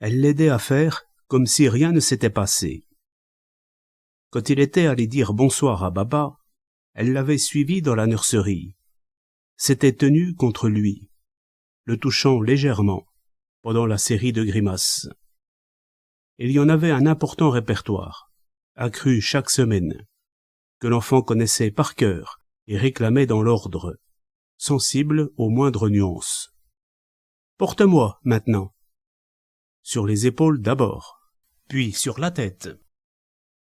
Elle l'aidait à faire comme si rien ne s'était passé. Quand il était allé dire bonsoir à Baba, elle l'avait suivi dans la nurserie. S'était tenue contre lui, le touchant légèrement pendant la série de grimaces. Il y en avait un important répertoire, accru chaque semaine, que l'enfant connaissait par cœur et réclamait dans l'ordre, sensible aux moindres nuances. « Porte-moi, maintenant !» Sur les épaules d'abord, puis sur la tête.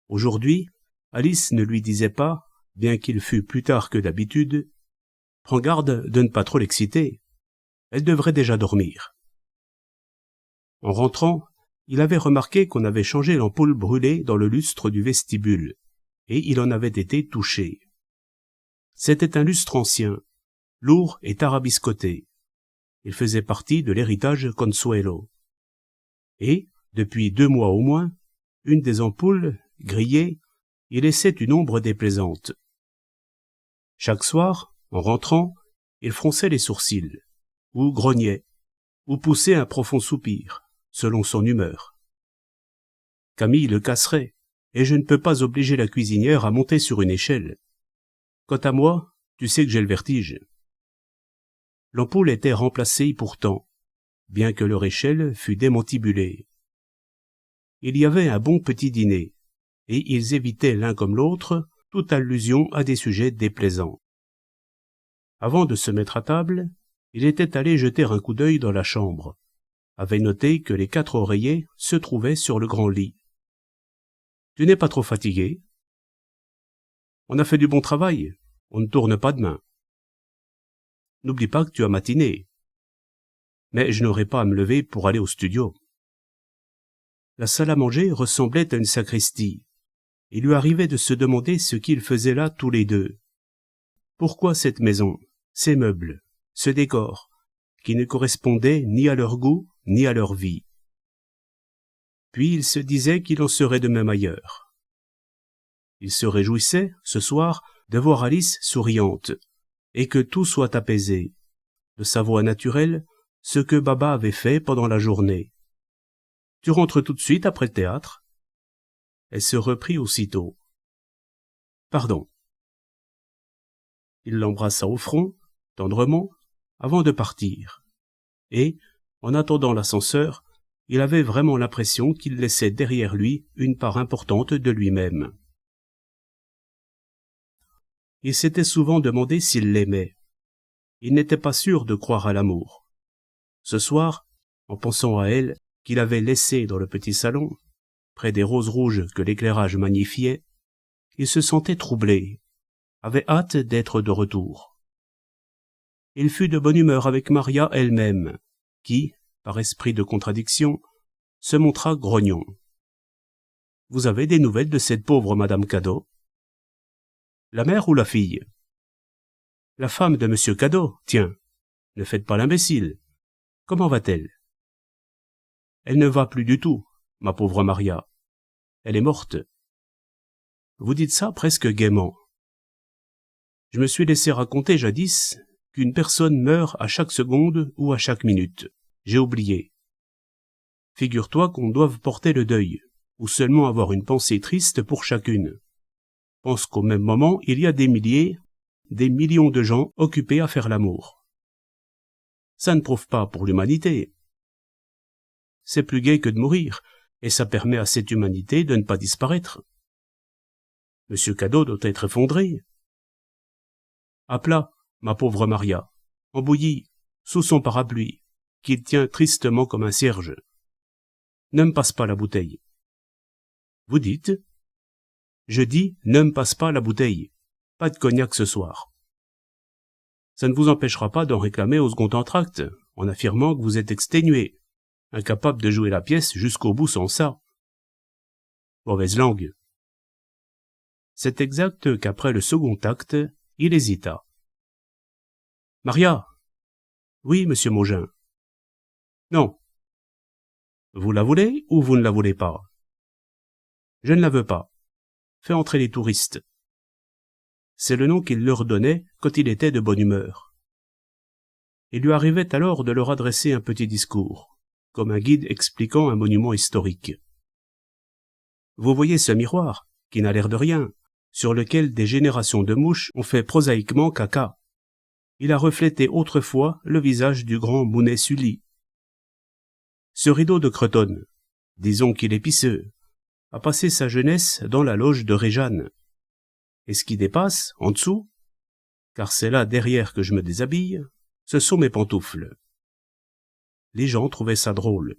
Aujourd'hui, Alice ne lui disait pas, bien qu'il fût plus tard que d'habitude, « Prends garde de ne pas trop l'exciter, elle devrait déjà dormir. » En rentrant, il avait remarqué qu'on avait changé l'ampoule brûlée dans le lustre du vestibule, et il en avait été touché. C'était un lustre ancien, lourd et tarabiscoté. Il faisait partie de l'héritage Consuelo. Et, depuis 2 mois au moins, une des ampoules, grillée, y laissait une ombre déplaisante. Chaque soir, en rentrant, il fronçait les sourcils, ou grognait, ou poussait un profond soupir, selon son humeur. Camille le casserait, et je ne peux pas obliger la cuisinière à monter sur une échelle. Quant à moi, tu sais que j'ai le vertige. L'ampoule était remplacée pourtant, bien que leur échelle fût démantibulée. Il y avait un bon petit dîner, et ils évitaient l'un comme l'autre toute allusion à des sujets déplaisants. Avant de se mettre à table, il était allé jeter un coup d'œil dans la chambre, avait noté que les 4 oreillers se trouvaient sur le grand lit. « Tu n'es pas trop fatigué ? On a fait du bon travail, on ne tourne pas demain. N'oublie pas que tu as matiné. Mais je n'aurai pas à me lever pour aller au studio. » La salle à manger ressemblait à une sacristie. Il lui arrivait de se demander ce qu'ils faisaient là tous les deux. Pourquoi cette maison, ces meubles, ce décor, qui ne correspondaient ni à leur goût ni à leur vie? Puis il se disait qu'il en serait de même ailleurs. Il se réjouissait, ce soir, de voir Alice souriante, et que tout soit apaisé, de sa voix naturelle, ce que Baba avait fait pendant la journée. « Tu rentres tout de suite après le théâtre ?» Elle se reprit aussitôt. « Pardon. » Il l'embrassa au front, tendrement, avant de partir. Et, en attendant l'ascenseur, il avait vraiment l'impression qu'il laissait derrière lui une part importante de lui-même. Il s'était souvent demandé s'il l'aimait. Il n'était pas sûr de croire à l'amour. Ce soir, en pensant à elle, qu'il avait laissée dans le petit salon, près des roses rouges que l'éclairage magnifiait, il se sentait troublé, avait hâte d'être de retour. Il fut de bonne humeur avec Maria elle-même, qui, par esprit de contradiction, se montra grognon. « Vous avez des nouvelles de cette pauvre Madame Cadeau ? » « La mère ou la fille ? » ?»« La femme de Monsieur Cadeau, tiens. Ne faites pas l'imbécile. Comment va-t-elle ? » ?»« Elle ne va plus du tout, ma pauvre Maria. Elle est morte. » »« Vous dites ça presque gaiement. Je me suis laissé raconter jadis qu'une personne meurt à chaque seconde ou à chaque minute. J'ai oublié. Figure-toi qu'on doive porter le deuil, ou seulement avoir une pensée triste pour chacune. Pense qu'au même moment, il y a des milliers, des millions de gens occupés à faire l'amour. Ça ne prouve pas pour l'humanité. C'est plus gai que de mourir, et ça permet à cette humanité de ne pas disparaître. Monsieur Cadeau doit être effondré. À plat, ma pauvre Maria, en bouillie, sous son parapluie, qu'il tient tristement comme un cierge. Ne me passe pas la bouteille. Vous dites ? Je dis, ne me passe pas la bouteille. Pas de cognac ce soir. Ça ne vous empêchera pas d'en réclamer au second entracte, en affirmant que vous êtes exténué, incapable de jouer la pièce jusqu'au bout sans ça. Mauvaise langue. C'est exact qu'après le second acte, il hésita. « Maria !»« Oui, monsieur Maugin. »« Non. »« Vous la voulez ou vous ne la voulez pas ?»« Je ne la veux pas. Fais entrer les touristes. » C'est le nom qu'il leur donnait quand il était de bonne humeur. Il lui arrivait alors de leur adresser un petit discours, comme un guide expliquant un monument historique. Vous voyez ce miroir, qui n'a l'air de rien, sur lequel des générations de mouches ont fait prosaïquement caca. Il a reflété autrefois le visage du grand Mounet Sully. Ce rideau de cretonne, disons qu'il est pisseux, a passé sa jeunesse dans la loge de Réjeanne. Et ce qui dépasse, en dessous, car c'est là derrière que je me déshabille, ce sont mes pantoufles. Les gens trouvaient ça drôle.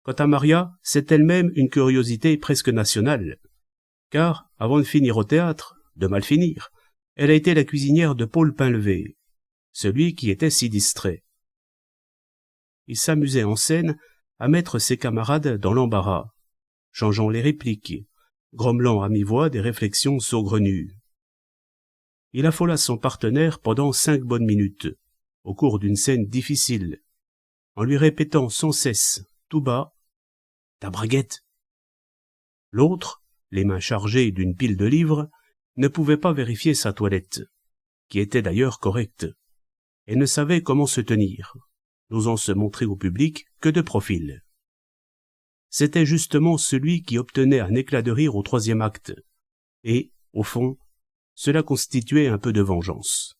Quant à Maria, c'est elle-même une curiosité presque nationale, car, avant de finir au théâtre, de mal finir, elle a été la cuisinière de Paul Painlevé, celui qui était si distrait. Il s'amusait en scène à mettre ses camarades dans l'embarras, changeant les répliques, grommelant à mi-voix des réflexions saugrenues. Il affola son partenaire pendant 5 bonnes minutes, au cours d'une scène difficile, en lui répétant sans cesse, tout bas, « Ta braguette !» L'autre, les mains chargées d'une pile de livres, ne pouvait pas vérifier sa toilette, qui était d'ailleurs correcte, et ne savait comment se tenir, n'osant se montrer au public que de profil. C'était justement celui qui obtenait un éclat de rire au 3e acte, et, au fond, cela constituait un peu de vengeance.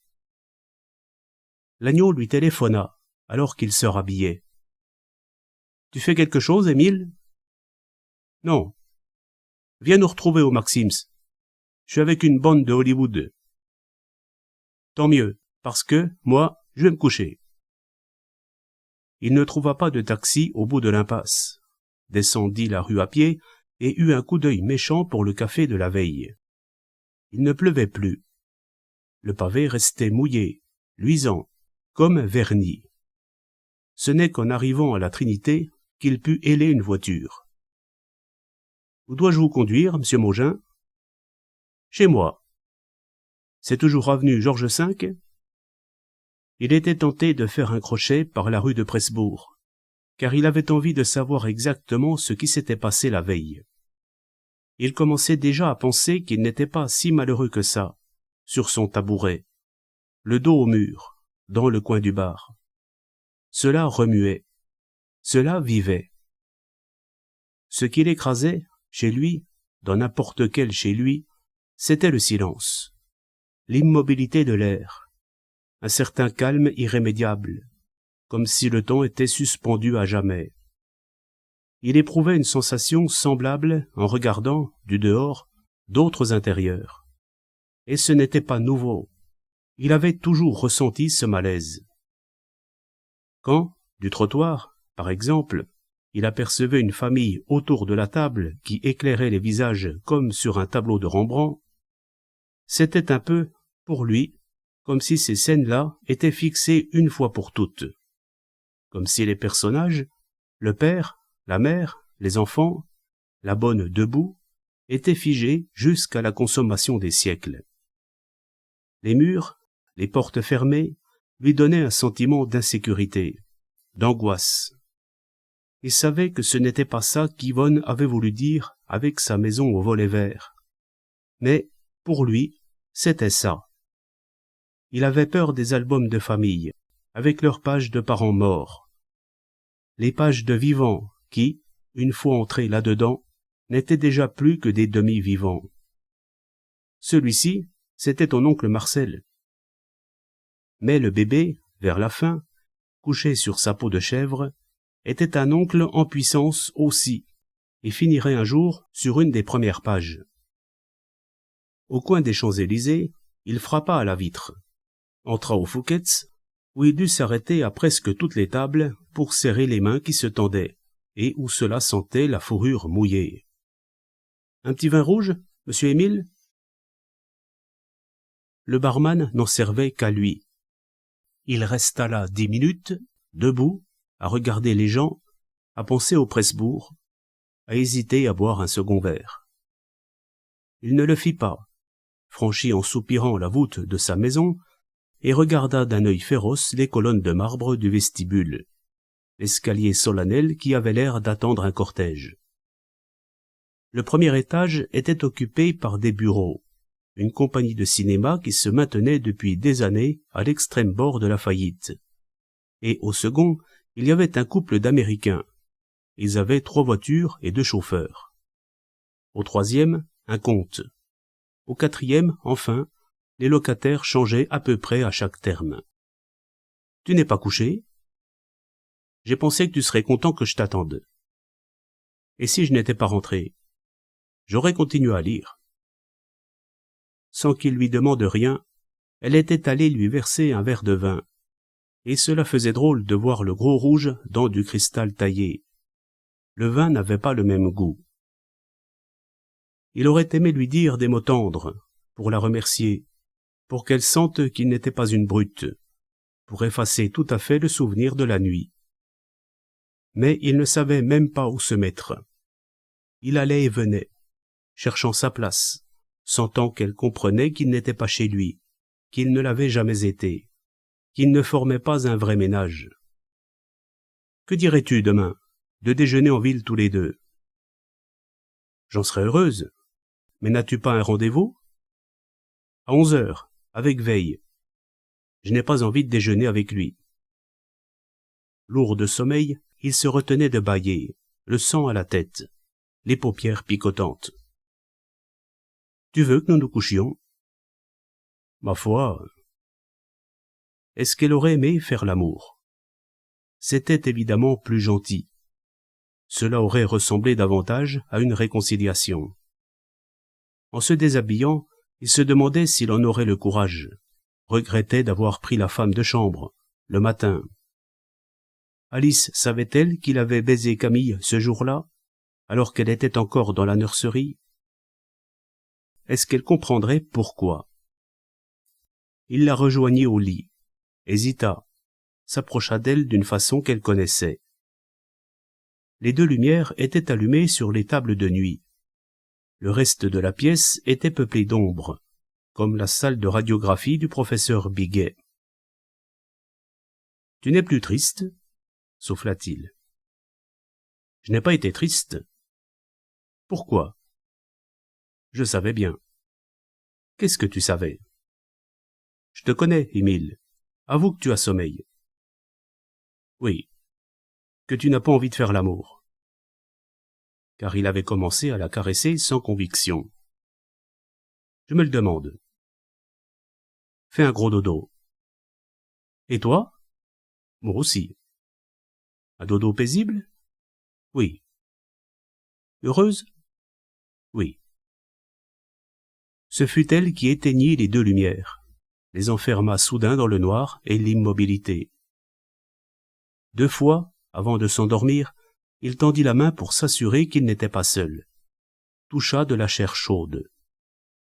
L'agneau lui téléphona, alors qu'il se rhabillait. « Tu fais quelque chose, Émile ?»« Non. Viens nous retrouver au Maxims. Je suis avec une bande de Hollywood. »« Tant mieux, parce que, moi, je vais me coucher. » Il ne trouva pas de taxi au bout de l'impasse, descendit la rue à pied et eut un coup d'œil méchant pour le café de la veille. Il ne pleuvait plus. Le pavé restait mouillé, luisant, comme verni. Ce n'est qu'en arrivant à la Trinité qu'il put héler une voiture. « Où dois-je vous conduire, monsieur Maugin ?»« Chez moi. »« C'est toujours avenue Georges V ?» Il était tenté de faire un crochet par la rue de Presbourg, car il avait envie de savoir exactement ce qui s'était passé la veille. Il commençait déjà à penser qu'il n'était pas si malheureux que ça, sur son tabouret, le dos au mur, dans le coin du bar. Cela remuait, cela vivait. Ce qui l'écrasait, chez lui, dans n'importe quel chez lui, c'était le silence, l'immobilité de l'air, un certain calme irrémédiable, comme si le temps était suspendu à jamais. Il éprouvait une sensation semblable en regardant, du dehors, d'autres intérieurs. Et ce n'était pas nouveau. Il avait toujours ressenti ce malaise. Quand, du trottoir, par exemple, il apercevait une famille autour de la table qui éclairait les visages comme sur un tableau de Rembrandt, c'était un peu, pour lui, comme si ces scènes-là étaient fixées une fois pour toutes. Comme si les personnages, le père, la mère, les enfants, la bonne debout, étaient figés jusqu'à la consommation des siècles. Les murs, les portes fermées, lui donnaient un sentiment d'insécurité, d'angoisse. Il savait que ce n'était pas ça qu'Yvonne avait voulu dire avec sa maison au volet vert. Mais, pour lui, c'était ça. Il avait peur des albums de famille, avec leurs pages de parents morts. Les pages de vivants qui, une fois entrés là-dedans, n'étaient déjà plus que des demi-vivants. Celui-ci, c'était ton oncle Marcel. Mais le bébé, vers la fin, couché sur sa peau de chèvre, était un oncle en puissance aussi, et finirait un jour sur une des premières pages. Au coin des Champs-Élysées, il frappa à la vitre, entra au Fouquet's, où il dut s'arrêter à presque toutes les tables pour serrer les mains qui se tendaient, et où cela sentait la fourrure mouillée. « Un petit vin rouge, monsieur Émile ?» Le barman n'en servait qu'à lui. Il resta là 10 minutes, debout, à regarder les gens, à penser au Presbourg, à hésiter à boire un second verre. Il ne le fit pas, franchit en soupirant la voûte de sa maison, et regarda d'un œil féroce les colonnes de marbre du vestibule, l'escalier solennel qui avait l'air d'attendre un cortège. Le premier étage était occupé par des bureaux, une compagnie de cinéma qui se maintenait depuis des années à l'extrême bord de la faillite, et au second, Il y avait un couple d'Américains. Ils avaient 3 voitures et 2 chauffeurs. Au 3e, un comte. Au 4e, enfin, les locataires changeaient à peu près à chaque terme. « Tu n'es pas couché ? J'ai pensé que tu serais content que je t'attende. » Et si je n'étais pas rentré ? J'aurais continué à lire. Sans qu'il lui demande rien, elle était allée lui verser un verre de vin. Et cela faisait drôle de voir le gros rouge dans du cristal taillé. Le vin n'avait pas le même goût. Il aurait aimé lui dire des mots tendres, pour la remercier, pour qu'elle sente qu'il n'était pas une brute, pour effacer tout à fait le souvenir de la nuit. Mais il ne savait même pas où se mettre. Il allait et venait, cherchant sa place, sentant qu'elle comprenait qu'il n'était pas chez lui, qu'il ne l'avait jamais été, qu'il ne formait pas un vrai ménage. « Que dirais-tu demain, de déjeuner en ville tous les deux ? » « J'en serais heureuse. Mais n'as-tu pas un rendez-vous ? » ?»« À 11h, avec Veille. Je n'ai pas envie de déjeuner avec lui. » Lourd de sommeil, il se retenait de bâiller, le sang à la tête, les paupières picotantes. « Tu veux que nous nous couchions ? » ?»« Ma foi. » Est-ce qu'elle aurait aimé faire l'amour ? C'était évidemment plus gentil. Cela aurait ressemblé davantage à une réconciliation. En se déshabillant, il se demandait s'il en aurait le courage, regrettait d'avoir pris la femme de chambre, le matin. Alice savait-elle qu'il avait baisé Camille ce jour-là, alors qu'elle était encore dans la nurserie ? Est-ce qu'elle comprendrait pourquoi ? Il la rejoignit au lit, hésita, s'approcha d'elle d'une façon qu'elle connaissait. Les 2 lumières étaient allumées sur les tables de nuit. Le reste de la pièce était peuplé d'ombre, comme la salle de radiographie du professeur Biguet. « Tu n'es plus triste ?» souffla-t-il. « Je n'ai pas été triste. »« Pourquoi ?» ?»« Je savais bien. »« Qu'est-ce que tu savais ?»« Je te connais, Émile. Avoue que tu as sommeil. »« Oui. Que tu n'as pas envie de faire l'amour. » Car il avait commencé à la caresser sans conviction. « Je me le demande. »« Fais un gros dodo. »« Et toi ? » ?»« Moi aussi. »« Un dodo paisible ? » ?»« Oui. »« Heureuse ? » ?»« Oui. » Ce fut elle qui éteignit les 2 lumières, les enferma soudain dans le noir et l'immobilité. 2 fois, avant de s'endormir, il tendit la main pour s'assurer qu'il n'était pas seul. Toucha de la chair chaude.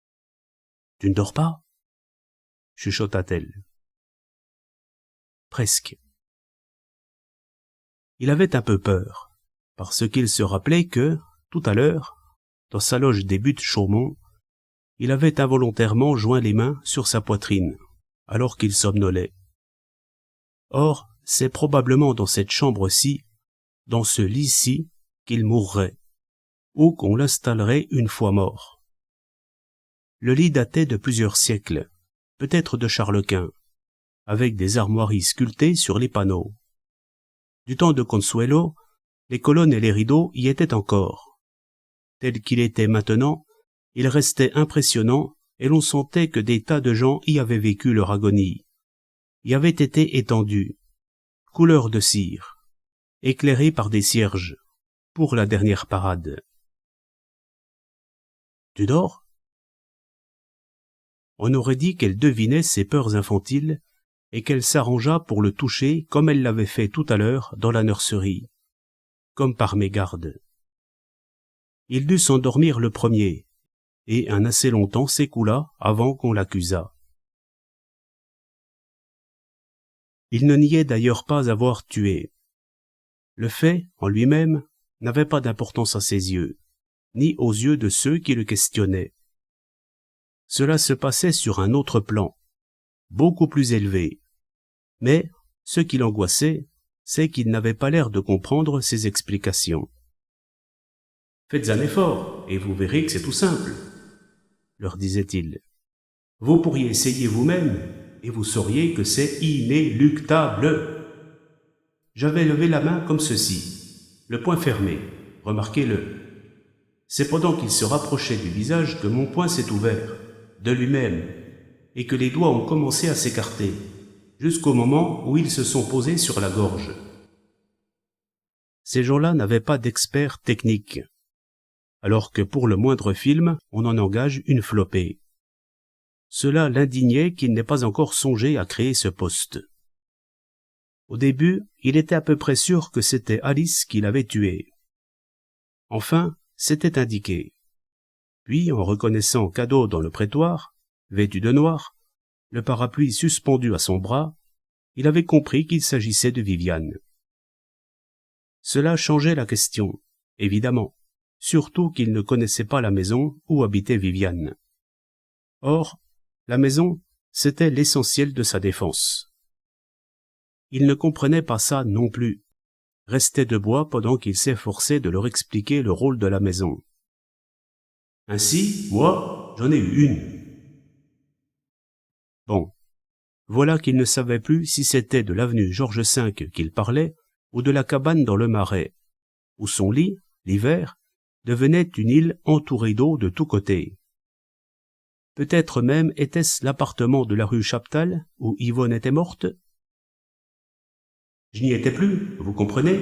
« Tu ne dors pas ?» chuchota-t-elle. « Presque. » Il avait un peu peur, parce qu'il se rappelait que, tout à l'heure, dans sa loge des Buttes-Chaumont, il avait involontairement joint les mains sur sa poitrine, alors qu'il somnolait. Or, c'est probablement dans cette chambre-ci, dans ce lit-ci, qu'il mourrait, ou qu'on l'installerait une fois mort. Le lit datait de plusieurs siècles, peut-être de Charles Quint, avec des armoiries sculptées sur les panneaux. Du temps de Consuelo, les colonnes et les rideaux y étaient encore. Tel qu'il était maintenant, il restait impressionnant et l'on sentait que des tas de gens y avaient vécu leur agonie, y avaient été étendus, couleur de cire, éclairés par des cierges, pour la dernière parade. « Tu dors ?» On aurait dit qu'elle devinait ses peurs infantiles et qu'elle s'arrangea pour le toucher comme elle l'avait fait tout à l'heure dans la nurserie, comme par mégarde. Il dut s'endormir le premier, et un assez long temps s'écoula avant qu'on l'accusât. Il ne niait d'ailleurs pas avoir tué. Le fait, en lui-même, n'avait pas d'importance à ses yeux, ni aux yeux de ceux qui le questionnaient. Cela se passait sur un autre plan, beaucoup plus élevé. Mais, ce qui l'angoissait, c'est qu'il n'avait pas l'air de comprendre ses explications. « Faites un effort, et vous verrez que c'est tout simple, » leur disait-il. « Vous pourriez essayer vous-même, et vous sauriez que c'est inéluctable. » J'avais levé la main comme ceci, le poing fermé, remarquez-le. C'est pendant qu'il se rapprochait du visage que mon poing s'est ouvert, de lui-même, et que les doigts ont commencé à s'écarter, jusqu'au moment où ils se sont posés sur la gorge. Ces gens-là n'avaient pas d'experts techniques, alors que pour le moindre film, on en engage une flopée. Cela l'indignait qu'il n'ait pas encore songé à créer ce poste. Au début, il était à peu près sûr que c'était Alice qui l'avait tué. Enfin, c'était indiqué. Puis, en reconnaissant Cadeau dans le prétoire, vêtu de noir, le parapluie suspendu à son bras, il avait compris qu'il s'agissait de Viviane. Cela changeait la question, évidemment, surtout qu'il ne connaissait pas la maison où habitait Viviane. Or, la maison, c'était l'essentiel de sa défense. Il ne comprenait pas ça non plus, restait de bois pendant qu'il s'efforçait de leur expliquer le rôle de la maison. Ainsi, moi, j'en ai eu une. Bon, voilà qu'il ne savait plus si c'était de l'avenue Georges V qu'il parlait ou de la cabane dans le Marais, où son lit, l'hiver, devenait une île entourée d'eau de tous côtés. Peut-être même était-ce l'appartement de la rue Chaptal où Yvonne était morte. Je n'y étais plus, vous comprenez?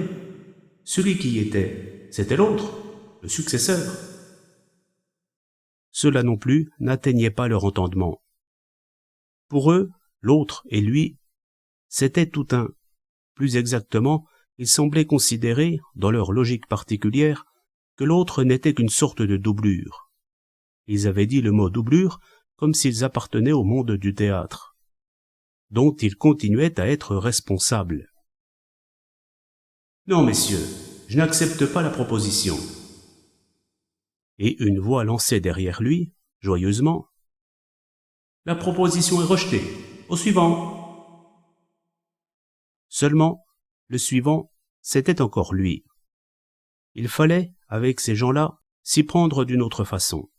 Celui qui y était, c'était l'autre, le successeur. Cela non plus n'atteignait pas leur entendement. Pour eux, l'autre et lui, c'était tout un. Plus exactement, ils semblaient considérer, dans leur logique particulière, que l'autre n'était qu'une sorte de doublure. Ils avaient dit le mot doublure comme s'ils appartenaient au monde du théâtre, dont ils continuaient à être responsables. Non, messieurs, je n'accepte pas la proposition. Et une voix lançait derrière lui, joyeusement. La proposition est rejetée. Au suivant. Seulement, le suivant, c'était encore lui. Il fallait, avec ces gens-là, s'y prendre d'une autre façon.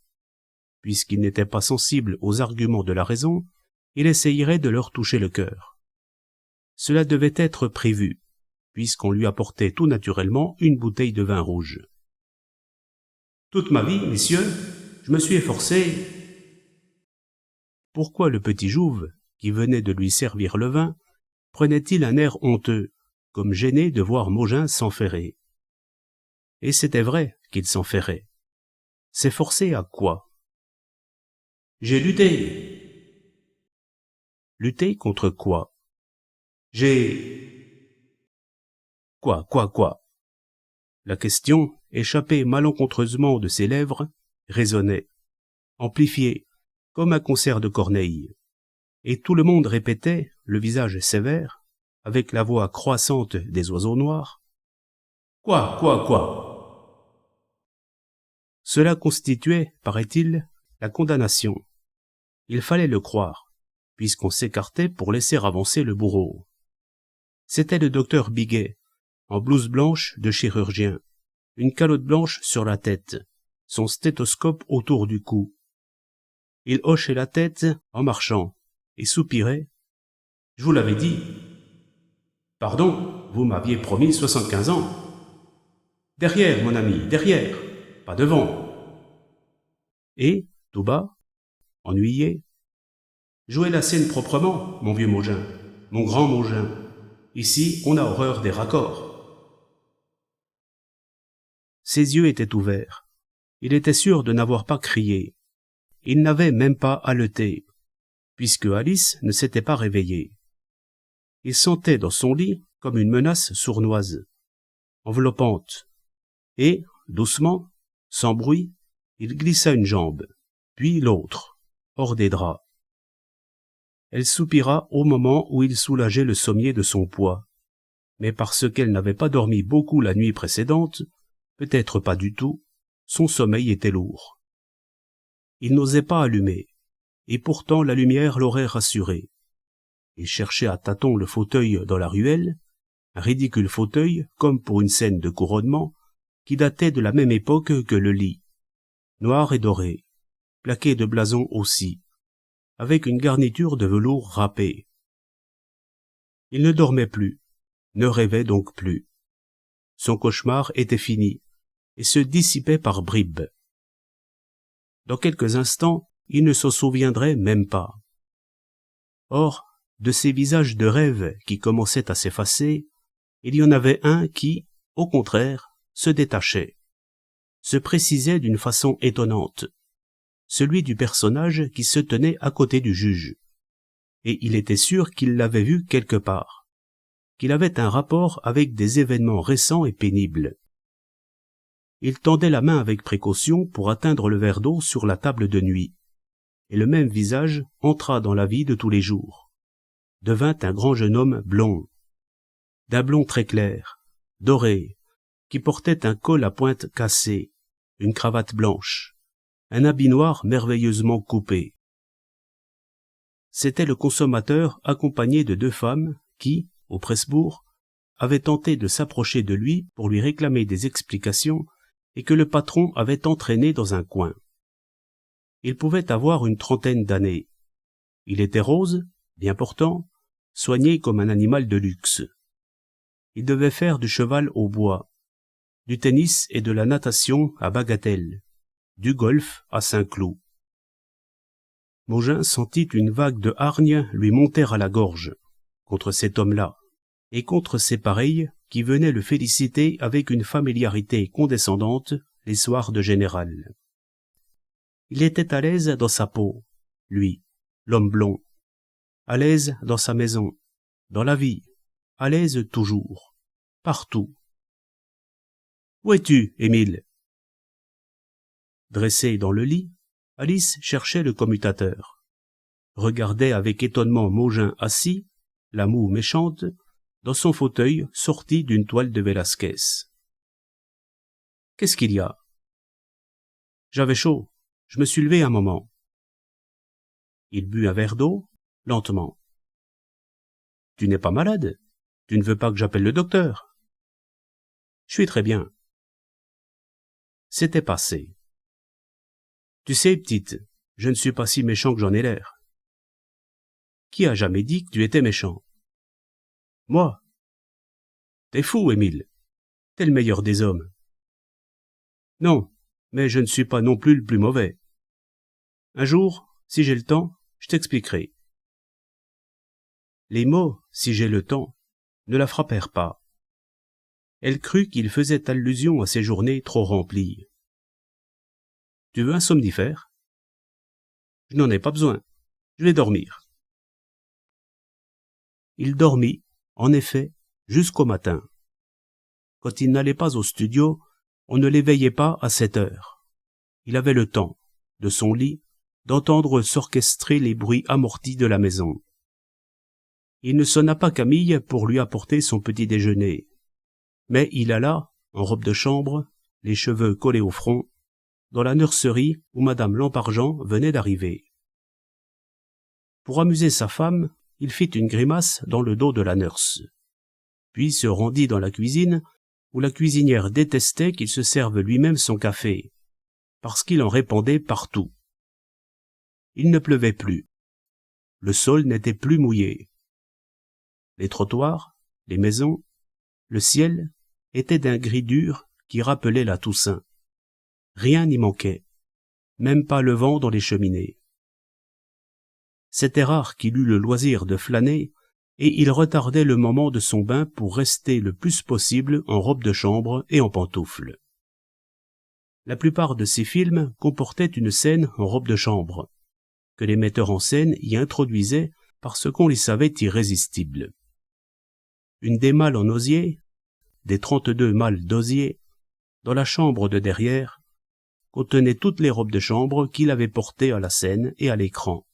Puisqu'il n'était pas sensible aux arguments de la raison, il essayerait de leur toucher le cœur. Cela devait être prévu, puisqu'on lui apportait tout naturellement une bouteille de vin rouge. Toute ma vie, messieurs, je me suis efforcé. Pourquoi le petit Jouve, qui venait de lui servir le vin, prenait-il un air honteux, comme gêné de voir Maugin s'enferrer? Et c'était vrai qu'il s'enferrait. S'efforcer à quoi? J'ai lutté. Lutter contre quoi? J'ai... Quoi? La question, échappée malencontreusement de ses lèvres, résonnait, amplifiée, comme un concert de Corneille. Et tout le monde répétait, le visage sévère, avec la voix croissante des oiseaux noirs. Quoi? Cela constituait, paraît-il, la condamnation. Il fallait le croire, puisqu'on s'écartait pour laisser avancer le bourreau. C'était le docteur Biguet, en blouse blanche de chirurgien, une calotte blanche sur la tête, son stéthoscope autour du cou. Il hochait la tête en marchant, et soupirait. « Je vous l'avais dit. Pardon, vous m'aviez promis 75 ans. Derrière, mon ami, derrière, pas devant. » Et, tout bas, ennuyé, « Jouez la scène proprement, mon vieux Maugin, mon grand Maugin. Ici, on a horreur des raccords. » Ses yeux étaient ouverts. Il était sûr de n'avoir pas crié. Il n'avait même pas haleté, puisque Alice ne s'était pas réveillée. Il sentait dans son lit comme une menace sournoise, enveloppante, et, doucement, sans bruit, il glissa une jambe, puis l'autre, hors des draps. Elle soupira au moment où il soulageait le sommier de son poids, mais parce qu'elle n'avait pas dormi beaucoup la nuit précédente, peut-être pas du tout, son sommeil était lourd. Il n'osait pas allumer, et pourtant la lumière l'aurait rassuré. Il cherchait à tâtons le fauteuil dans la ruelle, un ridicule fauteuil, comme pour une scène de couronnement, qui datait de la même époque que le lit, noir et doré, plaqué de blasons aussi, avec une garniture de velours râpé. Il ne dormait plus, ne rêvait donc plus. Son cauchemar était fini et se dissipait par bribes. Dans quelques instants, il ne s'en souviendrait même pas. Or, de ces visages de rêve qui commençaient à s'effacer, il y en avait un qui, au contraire, se détachait, se précisait d'une façon étonnante, celui du personnage qui se tenait à côté du juge. Et il était sûr qu'il l'avait vu quelque part, qu'il avait un rapport avec des événements récents et pénibles. Il tendait la main avec précaution pour atteindre le verre d'eau sur la table de nuit, et le même visage entra dans la vie de tous les jours, devint un grand jeune homme blond, d'un blond très clair, doré, qui portait un col à pointe cassée, une cravate blanche, un habit noir merveilleusement coupé. C'était le consommateur accompagné de 2 femmes qui, au Presbourg, avaient tenté de s'approcher de lui pour lui réclamer des explications et que le patron avait entraîné dans un coin. Il pouvait avoir une 30aine d'années. Il était rose, bien portant, soigné comme un animal de luxe. Il devait faire du cheval au bois, du tennis et de la natation à Bagatelle, du golf à Saint-Cloud. Mogin sentit une vague de hargne lui monter à la gorge, contre cet homme-là, et contre ses pareils qui venaient le féliciter avec une familiarité condescendante les soirs de général. Il était à l'aise dans sa peau, lui, l'homme blond, à l'aise dans sa maison, dans la vie, à l'aise toujours, partout. « Où es-tu, Émile ?» Dressée dans le lit, Alice cherchait le commutateur, regardait avec étonnement Mogin assis, la moue méchante, dans son fauteuil sorti d'une toile de Vélasquez. « Qu'est-ce qu'il y a ?»« J'avais chaud, je me suis levé un moment. » Il but un verre d'eau, lentement. « Tu n'es pas malade? Tu ne veux pas que j'appelle le docteur? »« Je suis très bien. » C'était passé. « Tu sais, petite, je ne suis pas si méchant que j'en ai l'air. »« Qui a jamais dit que tu étais méchant? »« Moi. »« T'es fou, Émile. T'es le meilleur des hommes. »« Non, mais je ne suis pas non plus le plus mauvais. Un jour, si j'ai le temps, je t'expliquerai. » Les mots « si j'ai le temps » ne la frappèrent pas. Elle crut qu'il faisait allusion à ses journées trop remplies. « Tu veux un somnifère? »« Je n'en ai pas besoin. Je vais dormir. » Il dormit, en effet, jusqu'au matin. Quand il n'allait pas au studio, on ne l'éveillait pas à 7 heures. Il avait le temps, de son lit, d'entendre s'orchestrer les bruits amortis de la maison. Il ne sonna pas Camille pour lui apporter son petit déjeuner, mais il alla, en robe de chambre, les cheveux collés au front, dans la nurserie où madame Lampargent venait d'arriver. Pour amuser sa femme, il fit une grimace dans le dos de la nurse, puis se rendit dans la cuisine, où la cuisinière détestait qu'il se serve lui-même son café, parce qu'il en répandait partout. Il ne pleuvait plus. Le sol n'était plus mouillé. Les trottoirs, les maisons, le ciel étaient d'un gris dur qui rappelait la Toussaint. Rien n'y manquait, même pas le vent dans les cheminées. C'était rare qu'il eût le loisir de flâner, et il retardait le moment de son bain pour rester le plus possible en robe de chambre et en pantoufles. La plupart de ses films comportaient une scène en robe de chambre, que les metteurs en scène y introduisaient parce qu'on les savait irrésistibles. Une des malles en osier, des 32 malles d'osier, dans la chambre de derrière, contenait toutes les robes de chambre qu'il avait portées à la scène et à l'écran.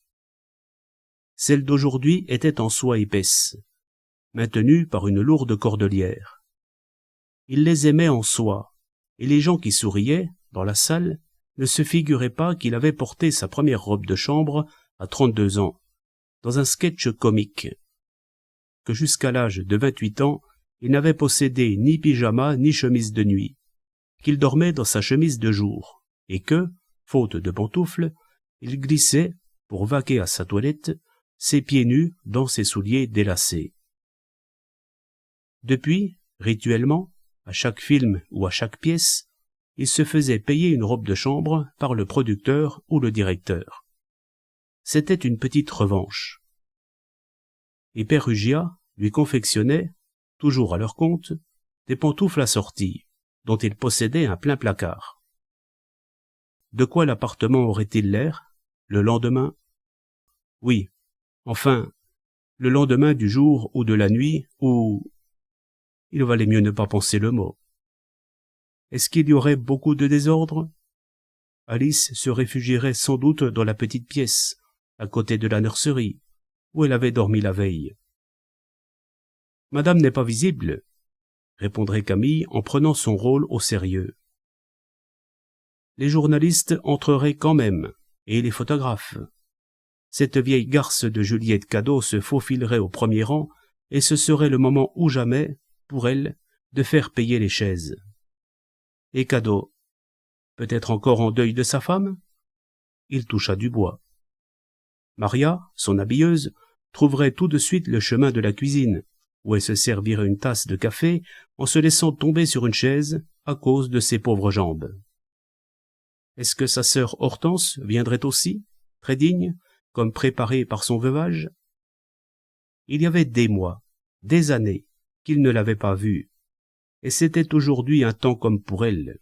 Celle d'aujourd'hui était en soie épaisse, maintenue par une lourde cordelière. Il les aimait en soie, et les gens qui souriaient, dans la salle, ne se figuraient pas qu'il avait porté sa première robe de chambre à 32 ans, dans un sketch comique, que jusqu'à l'âge de 28 ans, il n'avait possédé ni pyjama ni chemise de nuit, qu'il dormait dans sa chemise de jour, et que, faute de pantoufles, il glissait, pour vaquer à sa toilette, ses pieds nus dans ses souliers délacés. Depuis, rituellement, à chaque film ou à chaque pièce, il se faisait payer une robe de chambre par le producteur ou le directeur. C'était une petite revanche. Et Perugia lui confectionnait, toujours à leur compte, des pantoufles assorties, dont il possédait un plein placard. De quoi l'appartement aurait-il l'air, le lendemain? Oui, enfin, le lendemain du jour ou de la nuit où... Il valait mieux ne pas penser le mot. Est-ce qu'il y aurait beaucoup de désordre? Alice se réfugierait sans doute dans la petite pièce, à côté de la nurserie, où elle avait dormi la veille. Madame n'est pas visible, répondrait Camille en prenant son rôle au sérieux. Les journalistes entreraient quand même, et les photographes. Cette vieille garce de Juliette Cadeau se faufilerait au premier rang, et ce serait le moment ou jamais, pour elle, de faire payer les chaises. Et Cadeau, peut-être encore en deuil de sa femme? Il toucha du bois. Maria, son habilleuse, trouverait tout de suite le chemin de la cuisine, où elle se servirait une tasse de café en se laissant tomber sur une chaise à cause de ses pauvres jambes. Est-ce que sa sœur Hortense viendrait aussi, très digne, comme préparée par son veuvage? Il y avait des mois, des années, qu'il ne l'avait pas vue, et c'était aujourd'hui un temps comme pour elle.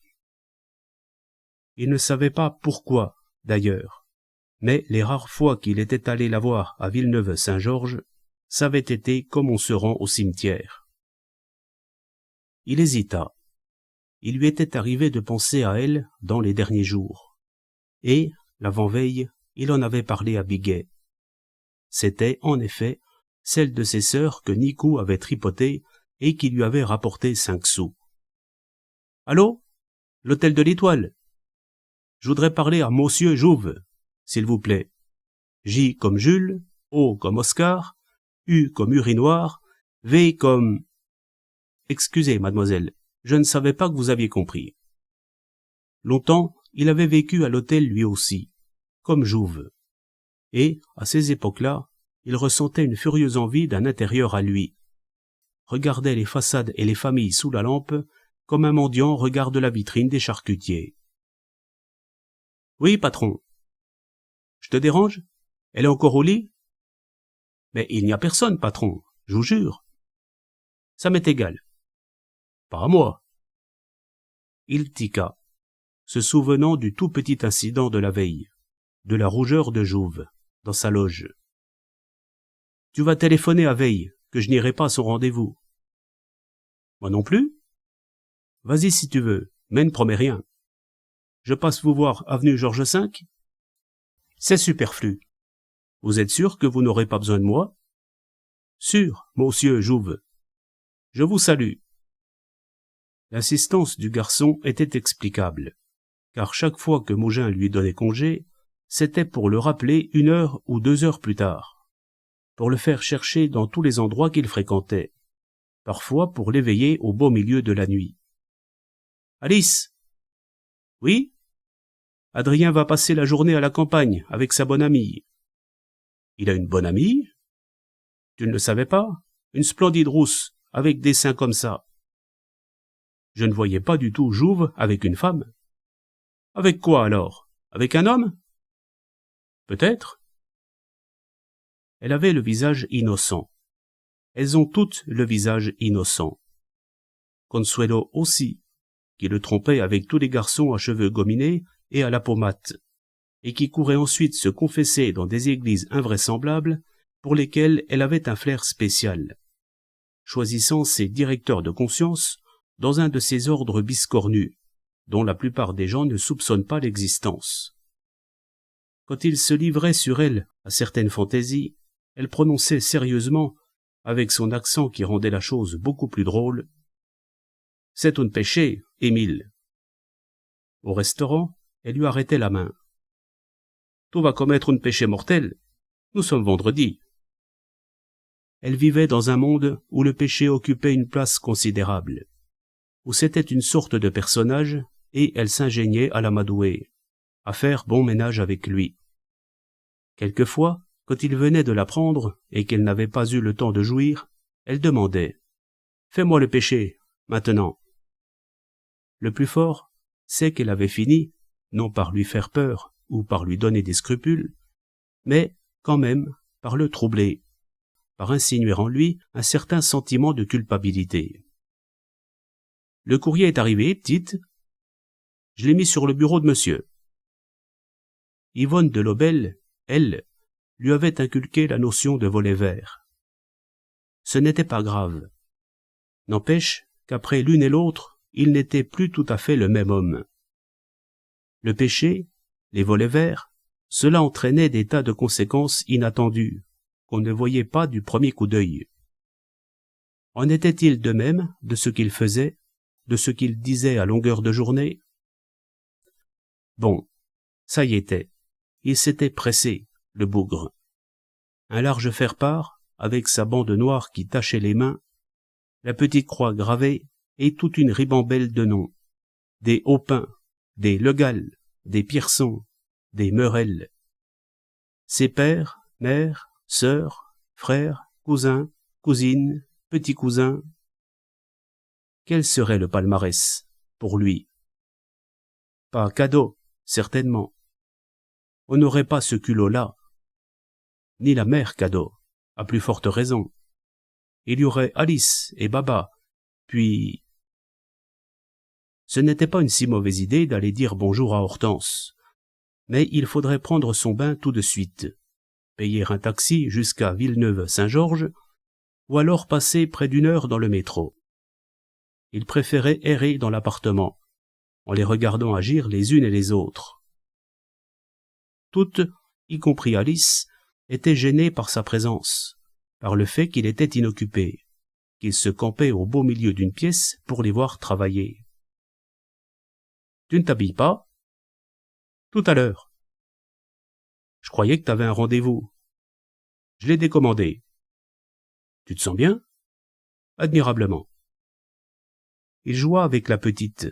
Il ne savait pas pourquoi, d'ailleurs, mais les rares fois qu'il était allé la voir à Villeneuve-Saint-Georges, ça avait été comme on se rend au cimetière. Il hésita. Il lui était arrivé de penser à elle dans les derniers jours. Et, l'avant-veille, il en avait parlé à Biguet. C'était, en effet, celle de ses sœurs que Nicou avait tripotée et qui lui avait rapporté 5 sous. « Allô? L'hôtel de l'Étoile? Je voudrais parler à monsieur Jouve, s'il vous plaît. J comme Jules, O comme Oscar, U comme urinoir, V comme... Excusez, mademoiselle, je ne savais pas que vous aviez compris. » Longtemps, il avait vécu à l'hôtel lui aussi, comme Jouve. Et, à ces époques-là, il ressentait une furieuse envie d'un intérieur à lui. Regardait les façades et les familles sous la lampe, comme un mendiant regarde la vitrine des charcutiers. « Oui, patron. Je te dérange? Elle est encore au lit? »« Mais il n'y a personne, patron, je vous jure. »« Ça m'est égal. »« Pas à moi. » Il tiqua, se souvenant du tout petit incident de la veille, de la rougeur de Jouve, dans sa loge. « Tu vas téléphoner à Veille, que je n'irai pas à son rendez-vous. »« Moi non plus. »« Vas-y si tu veux, mais ne promets rien. Je passe vous voir avenue Georges V. »« C'est superflu. Vous êtes sûr que vous n'aurez pas besoin de moi? »« Sûr, monsieur Jouve. Je vous salue. » L'insistance du garçon était explicable, car chaque fois que Mougin lui donnait congé, c'était pour le rappeler 1 heure ou 2 heures plus tard, pour le faire chercher dans tous les endroits qu'il fréquentait, parfois pour l'éveiller au beau milieu de la nuit. « Alice? »« Oui? Adrien va passer la journée à la campagne avec sa bonne amie. »« Il a une bonne amie? Tu ne le savais pas? Une splendide rousse, avec des seins comme ça. » Je ne voyais pas du tout Jouve avec une femme. « Avec quoi alors? Avec un homme? » Peut-être. Elle avait le visage innocent. Elles ont toutes le visage innocent. Consuelo aussi, qui le trompait avec tous les garçons à cheveux gominés et à la peau mate, et qui courait ensuite se confesser dans des églises invraisemblables pour lesquelles elle avait un flair spécial, choisissant ses directeurs de conscience dans un de ces ordres biscornus, dont la plupart des gens ne soupçonnent pas l'existence. Quand il se livrait sur elle à certaines fantaisies, elle prononçait sérieusement, avec son accent qui rendait la chose beaucoup plus drôle, « C'est un péché, Émile. » Au restaurant, elle lui arrêtait la main. « Tu vas commettre un péché mortel. Nous sommes vendredi. » Elle vivait dans un monde où le péché occupait une place considérable, où c'était une sorte de personnage, et elle s'ingéniait à l'amadouer, à faire bon ménage avec lui. Quelquefois, quand il venait de la prendre et qu'elle n'avait pas eu le temps de jouir, elle demandait Fais-moi le péché, maintenant. Le plus fort, c'est qu'elle avait fini, non par lui faire peur ou par lui donner des scrupules, mais, quand même, par le troubler, par insinuer en lui un certain sentiment de culpabilité. Le courrier est arrivé, petite. Je l'ai mis sur le bureau de monsieur. Yvonne de Lobel, elle, lui avait inculqué la notion de volet vert. Ce n'était pas grave. N'empêche qu'après l'une et l'autre, il n'était plus tout à fait le même homme. Le péché, les volets verts, cela entraînait des tas de conséquences inattendues, qu'on ne voyait pas du premier coup d'œil. En était-il de même de ce qu'il faisait, de ce qu'il disait à longueur de journée? Bon, ça y était, il s'était pressé, le bougre. Un large faire-part, avec sa bande noire qui tachait les mains, la petite croix gravée et toute une ribambelle de noms. Des Haupin, des Legal, des Pierson, des Meurel. Ses pères, mères, sœurs, frères, cousins, cousines, petits-cousins. Quel serait le palmarès, pour lui? Pas cadeau, certainement. On n'aurait pas ce culot-là. Ni la mère cadeau, à plus forte raison. Il y aurait Alice et Baba, puis... Ce n'était pas une si mauvaise idée d'aller dire bonjour à Hortense, mais il faudrait prendre son bain tout de suite, payer un taxi jusqu'à Villeneuve-Saint-Georges, ou alors passer près d'une heure dans le métro. Il préférait errer dans l'appartement, en les regardant agir les unes et les autres. Toutes, y compris Alice, étaient gênées par sa présence, par le fait qu'il était inoccupé, qu'il se campait au beau milieu d'une pièce pour les voir travailler. « Tu ne t'habilles pas ?»« Tout à l'heure. »« Je croyais que t'avais un rendez-vous. »« Je l'ai décommandé. »« Tu te sens bien ?»« Admirablement. » Il joua avec la petite,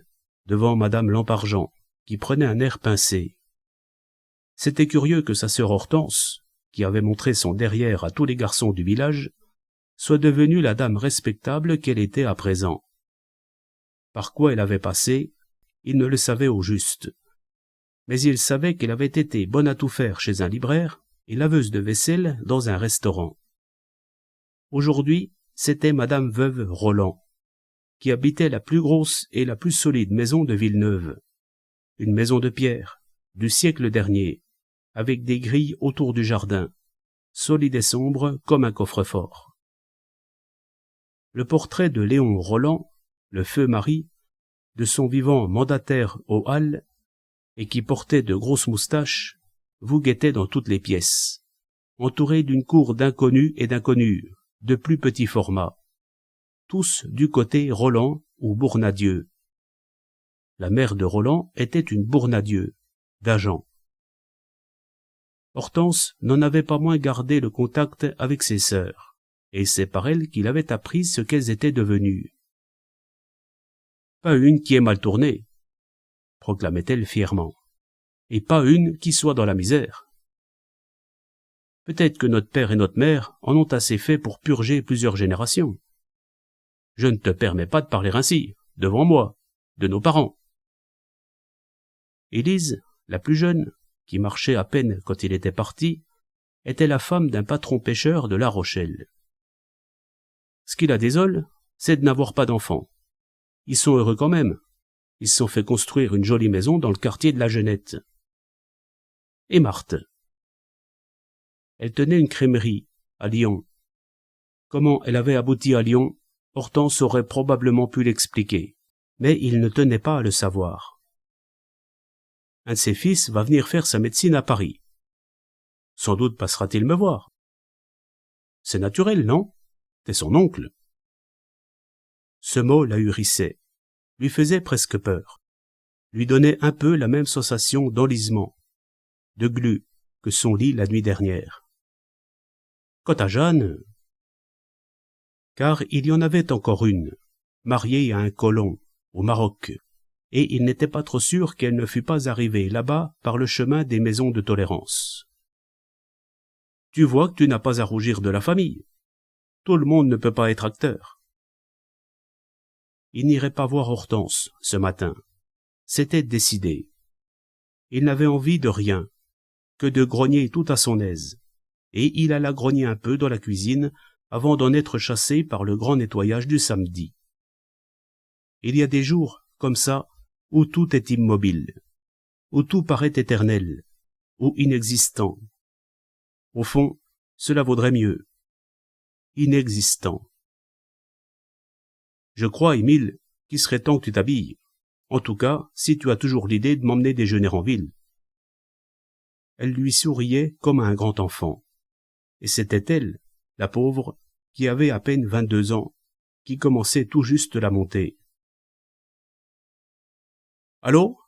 devant madame Lampargent, qui prenait un air pincé. C'était curieux que sa sœur Hortense, qui avait montré son derrière à tous les garçons du village, soit devenue la dame respectable qu'elle était à présent. Par quoi elle avait passé, il ne le savait au juste. Mais il savait qu'elle avait été bonne à tout faire chez un libraire et laveuse de vaisselle dans un restaurant. Aujourd'hui, c'était madame veuve Roland, qui habitait la plus grosse et la plus solide maison de Villeneuve. Une maison de pierre, du siècle dernier, avec des grilles autour du jardin, solide et sombre comme un coffre-fort. Le portrait de Léon Roland, le feu mari, de son vivant mandataire aux Halles, et qui portait de grosses moustaches, vous guettait dans toutes les pièces, entouré d'une cour d'inconnus et d'inconnus, de plus petit format, tous du côté Roland ou Bournadieu. La mère de Roland était une Bournadieu, d'Agen. Hortense n'en avait pas moins gardé le contact avec ses sœurs, et c'est par elles qu'il avait appris ce qu'elles étaient devenues. Pas une qui ait mal tourné, proclamait-elle fièrement, et pas une qui soit dans la misère. Peut-être que notre père et notre mère en ont assez fait pour purger plusieurs générations. Je ne te permets pas de parler ainsi, devant moi, de nos parents. Élise, la plus jeune, qui marchait à peine quand il était parti, était la femme d'un patron pêcheur de La Rochelle. Ce qui la désole, c'est de n'avoir pas d'enfants. Ils sont heureux quand même. Ils se sont fait construire une jolie maison dans le quartier de la Genette. Et Marthe. Elle tenait une crèmerie, à Lyon. Comment elle avait abouti à Lyon, Hortense aurait probablement pu l'expliquer, mais il ne tenait pas à le savoir. Un de ses fils va venir faire sa médecine à Paris. Sans doute passera-t-il me voir. C'est naturel, non? T'es son oncle. Ce mot l'ahurissait, lui faisait presque peur, lui donnait un peu la même sensation d'enlisement, de glu que son lit la nuit dernière. Quant à Jeanne... Car il y en avait encore une, mariée à un colon, au Maroc, et il n'était pas trop sûr qu'elle ne fût pas arrivée là-bas par le chemin des maisons de tolérance. Tu vois que tu n'as pas à rougir de la famille. Tout le monde ne peut pas être acteur. Il n'irait pas voir Hortense ce matin. C'était décidé. Il n'avait envie de rien, que de grogner tout à son aise, et il alla grogner un peu dans la cuisine avant d'en être chassé par le grand nettoyage du samedi. Il y a des jours, comme ça, où tout est immobile, où tout paraît éternel, ou inexistant. Au fond, cela vaudrait mieux. Inexistant. Je crois, Émile, qu'il serait temps que tu t'habilles. En tout cas, si tu as toujours l'idée de m'emmener déjeuner en ville. Elle lui souriait comme à un grand enfant. Et c'était elle, la pauvre, qui avait à peine 22 ans, qui commençait tout juste la montée. Allô?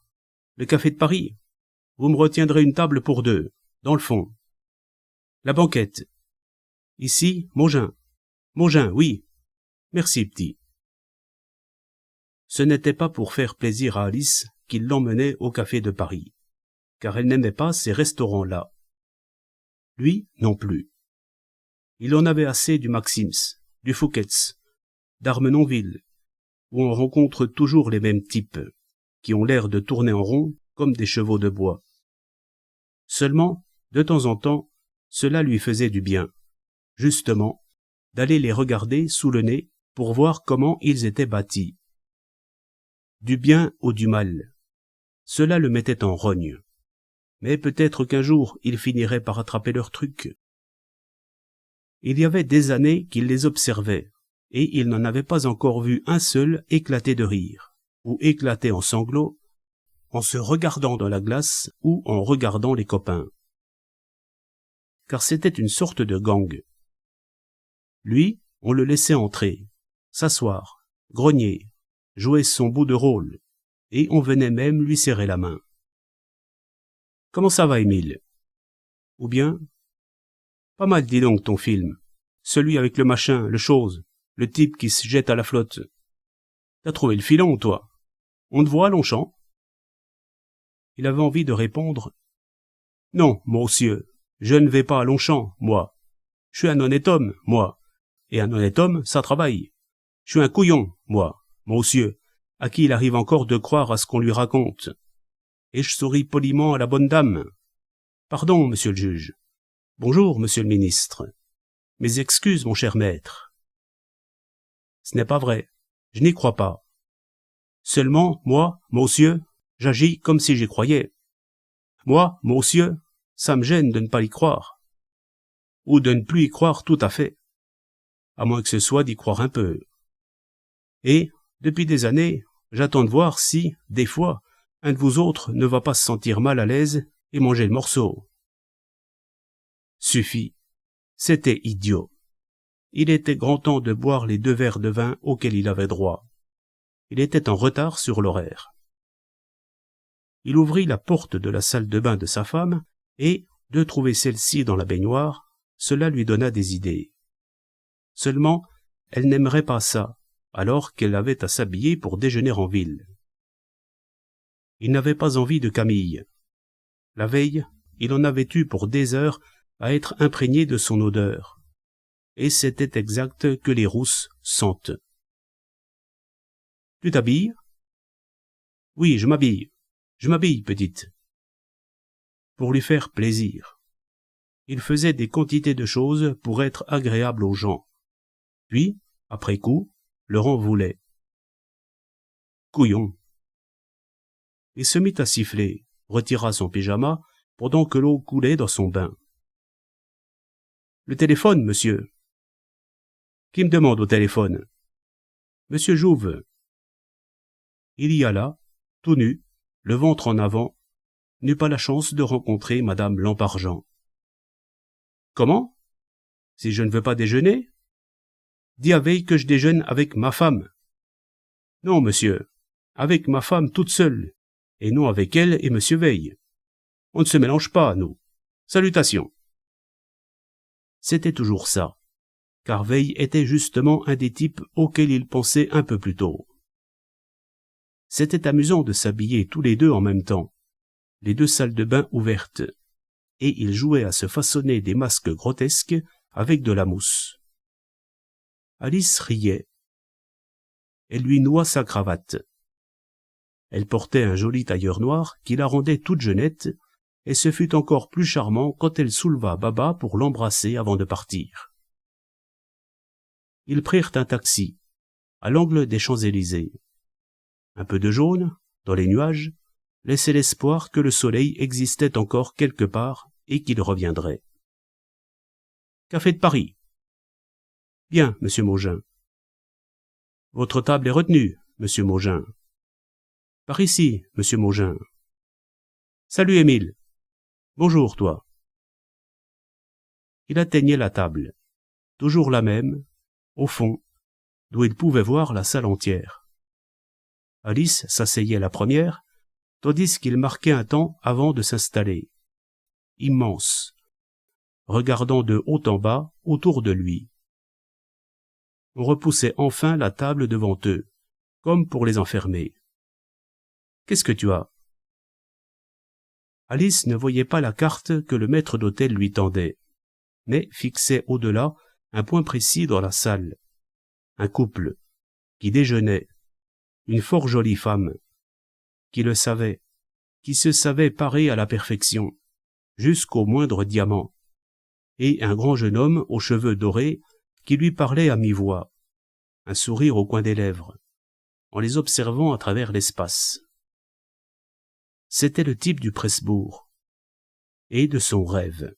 Le café de Paris? Vous me retiendrez une table pour deux, dans le fond. La banquette. Ici, Mogin. Mogin, oui. Merci, petit. Ce n'était pas pour faire plaisir à Alice qu'il l'emmenait au café de Paris, car elle n'aimait pas ces restaurants-là. Lui non plus. Il en avait assez du Maxim's, du Fouquet's, d'Armenonville, où on rencontre toujours les mêmes types, qui ont l'air de tourner en rond comme des chevaux de bois. Seulement, de temps en temps, cela lui faisait du bien, justement, d'aller les regarder sous le nez pour voir comment ils étaient bâtis. Du bien ou du mal. Cela le mettait en rogne. Mais peut-être qu'un jour il finirait par attraper leur truc. Il y avait des années qu'il les observait, et il n'en avait pas encore vu un seul éclater de rire, ou éclater en sanglots, en se regardant dans la glace ou en regardant les copains. Car c'était une sorte de gang. Lui, on le laissait entrer, s'asseoir, grogner, jouer son bout de rôle, et on venait même lui serrer la main. « Comment ça va, Émile ?» Ou bien « Pas mal, dis donc, ton film. Celui avec le machin, le chose, le type qui se jette à la flotte. T'as trouvé le filon, toi? On te voit à Longchamp ?» Il avait envie de répondre « Non, monsieur, je ne vais pas à Longchamp, moi. Je suis un honnête homme, moi. Et un honnête homme, ça travaille. Je suis un couillon, moi, monsieur, à qui il arrive encore de croire à ce qu'on lui raconte. Et je souris poliment à la bonne dame. Pardon, monsieur le juge. Bonjour, monsieur le ministre. Mes excuses, mon cher maître. Ce n'est pas vrai. Je n'y crois pas. Seulement, moi, monsieur, j'agis comme si j'y croyais. Moi, monsieur, ça me gêne de ne pas y croire. Ou de ne plus y croire tout à fait. À moins que ce soit d'y croire un peu. Et, depuis des années, j'attends de voir si, des fois, un de vous autres ne va pas se sentir mal à l'aise et manger le morceau. Suffit. C'était idiot. Il était grand temps de boire les 2 verres de vin auxquels il avait droit. Il était en retard sur l'horaire. Il ouvrit la porte de la salle de bain de sa femme et, de trouver celle-ci dans la baignoire, cela lui donna des idées. Seulement, elle n'aimerait pas ça, alors qu'elle avait à s'habiller pour déjeuner en ville. Il n'avait pas envie de Camille. La veille, il en avait eu pour des heures à être imprégné de son odeur. Et c'était exact que les rousses sentent. « Tu t'habilles ?»« Oui, je m'habille. Je m'habille, petite. » Pour lui faire plaisir. Il faisait des quantités de choses pour être agréable aux gens. Puis, après coup, leur en voulait. Couillon. Il se mit à siffler, retira son pyjama, pendant que l'eau coulait dans son bain. « Le téléphone, monsieur. » « Qui me demande au téléphone ?»« Monsieur Jouve. » Il y alla, tout nu, le ventre en avant, n'eut pas la chance de rencontrer madame Lampargent. « Comment? Si je ne veux pas déjeuner? Dis à Veille que je déjeune avec ma femme. »« Non, monsieur, avec ma femme toute seule, et non avec elle et monsieur Veille. On ne se mélange pas, nous. Salutations. » C'était toujours ça, car Veille était justement un des types auxquels il pensait un peu plus tôt. C'était amusant de s'habiller tous les deux en même temps, les 2 salles de bain ouvertes, et ils jouaient à se façonner des masques grotesques avec de la mousse. Alice riait. et lui noua sa cravate. Elle portait un joli tailleur noir qui la rendait toute jeunette, et ce fut encore plus charmant quand elle souleva Baba pour l'embrasser avant de partir. Ils prirent un taxi, à l'angle des Champs-Élysées. Un peu de jaune, dans les nuages, laissait l'espoir que le soleil existait encore quelque part et qu'il reviendrait. Café de Paris. Bien, monsieur Maugin. Votre table est retenue, monsieur Maugin. Par ici, monsieur Maugin. Salut, Émile. Bonjour, toi. Il atteignait la table, toujours la même, au fond, d'où il pouvait voir la salle entière. Alice s'asseyait la première, tandis qu'il marquait un temps avant de s'installer. Immense, regardant de haut en bas autour de lui. On repoussait enfin la table devant eux, comme pour les enfermer. « Qu'est-ce que tu as ?» Alice ne voyait pas la carte que le maître d'hôtel lui tendait, mais fixait au-delà un point précis dans la salle. Un couple, qui déjeunait, une fort jolie femme, qui le savait, qui se savait parée à la perfection, jusqu'au moindre diamant, et un grand jeune homme aux cheveux dorés qui lui parlait à mi-voix, un sourire au coin des lèvres, en les observant à travers l'espace. C'était le type du Presbourg, et de son rêve.